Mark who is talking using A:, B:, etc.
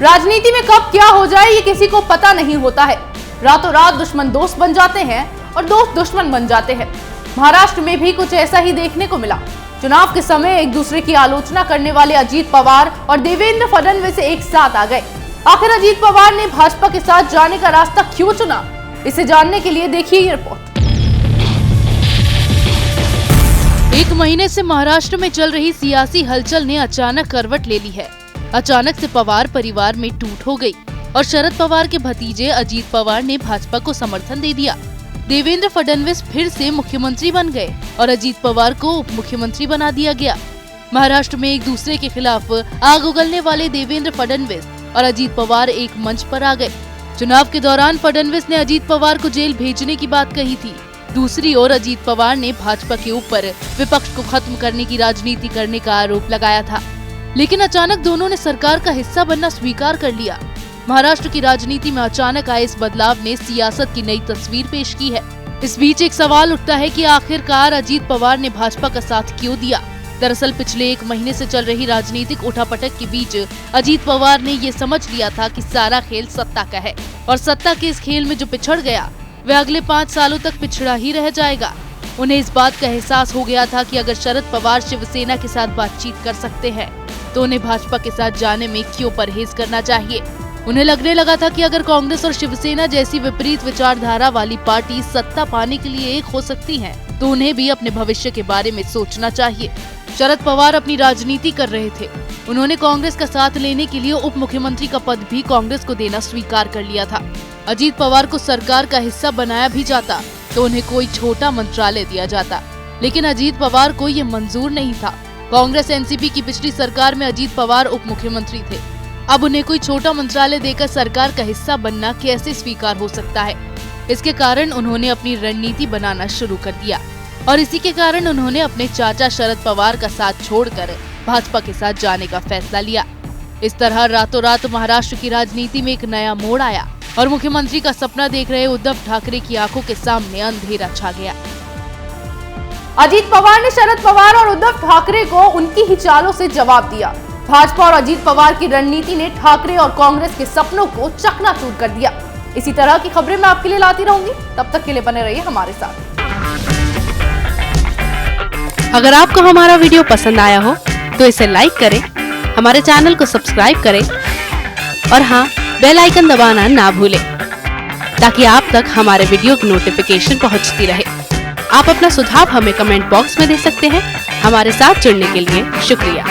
A: राजनीति में कब क्या हो जाए ये किसी को पता नहीं होता है। रातों रात दुश्मन दोस्त बन जाते हैं और दोस्त दुश्मन बन जाते हैं। महाराष्ट्र में भी कुछ ऐसा ही देखने को मिला। चुनाव के समय एक दूसरे की आलोचना करने वाले अजीत पवार और देवेंद्र फडणवीस एक साथ आ गए। आखिर अजीत पवार ने भाजपा के साथ जाने का रास्ता क्यों चुना, इसे जानने के लिए देखिए ये रिपोर्ट।
B: एक महीने से महाराष्ट्र में चल रही सियासी हलचल ने अचानक करवट ले ली है। अचानक से पवार परिवार में टूट हो गई और शरद पवार के भतीजे अजीत पवार ने भाजपा को समर्थन दे दिया। देवेंद्र फडणवीस फिर से मुख्यमंत्री बन गए और अजीत पवार को उप मुख्यमंत्री बना दिया गया। महाराष्ट्र में एक दूसरे के खिलाफ आग उगलने वाले देवेंद्र फडणवीस और अजीत पवार एक मंच पर आ गए। चुनाव के दौरान फडणवीस ने अजीत पवार को जेल भेजने की बात कही थी। दूसरी ओर अजीत पवार ने भाजपा के ऊपर विपक्ष को खत्म करने की राजनीति करने का आरोप लगाया था, लेकिन अचानक दोनों ने सरकार का हिस्सा बनना स्वीकार कर लिया। महाराष्ट्र की राजनीति में अचानक आए इस बदलाव ने सियासत की नई तस्वीर पेश की है। इस बीच एक सवाल उठता है कि आखिरकार अजीत पवार ने भाजपा का साथ क्यों दिया। दरअसल पिछले एक महीने से चल रही राजनीतिक उठापटक के बीच अजीत पवार ने ये समझ लिया था कि सारा खेल सत्ता का है और सत्ता के इस खेल में जो पिछड़ गया वह अगले 5 सालों तक पिछड़ा ही रह जाएगा। उन्हें इस बात का एहसास हो गया था कि अगर शरद पवार शिवसेना के साथ बातचीत कर सकते हैं तो उन्हें भाजपा के साथ जाने में क्यों परहेज करना चाहिए। उन्हें लगने लगा था कि अगर कांग्रेस और शिवसेना जैसी विपरीत विचारधारा वाली पार्टी सत्ता पाने के लिए एक हो सकती है तो उन्हें भी अपने भविष्य के बारे में सोचना चाहिए। शरद पवार अपनी राजनीति कर रहे थे। उन्होंने कांग्रेस का साथ लेने के लिए उप मुख्यमंत्री का पद भी कांग्रेस को देना स्वीकार कर लिया था। अजीत पवार को सरकार का हिस्सा बनाया भी जाता तो उन्हें कोई छोटा मंत्रालय दिया जाता, लेकिन अजीत पवार को ये मंजूर नहीं था। कांग्रेस एनसीपी की पिछली सरकार में अजीत पवार उप मुख्यमंत्री थे। अब उन्हें कोई छोटा मंत्रालय देकर सरकार का हिस्सा बनना कैसे स्वीकार हो सकता है। इसके कारण उन्होंने अपनी रणनीति बनाना शुरू कर दिया और इसी के कारण उन्होंने अपने चाचा शरद पवार का साथ छोड़कर भाजपा के साथ जाने का फैसला लिया। इस तरह रातों रात महाराष्ट्र की राजनीति में एक नया मोड़ आया और मुख्यमंत्री का सपना देख रहे उद्धव ठाकरे की आंखों के सामने अंधेरा छा गया।
A: अजीत पवार ने शरद पवार और उद्धव ठाकरे को उनकी ही चालों से जवाब दिया। भाजपा और अजीत पवार की रणनीति ने ठाकरे और कांग्रेस के सपनों को चकनाचूर कर दिया। इसी तरह की खबरें मैं आपके लिए लाती रहूंगी, तब तक के लिए बने रहिए हमारे साथ।
B: अगर आपको हमारा वीडियो पसंद आया हो तो इसे लाइक करें, हमारे चैनल को सब्सक्राइब करें और हाँ, बेल आइकन दबाना ना भूलें ताकि आप तक हमारे वीडियो की नोटिफिकेशन पहुंचती रहे। आप अपना सुझाव हमें कमेंट बॉक्स में दे सकते हैं। हमारे साथ जुड़ने के लिए शुक्रिया।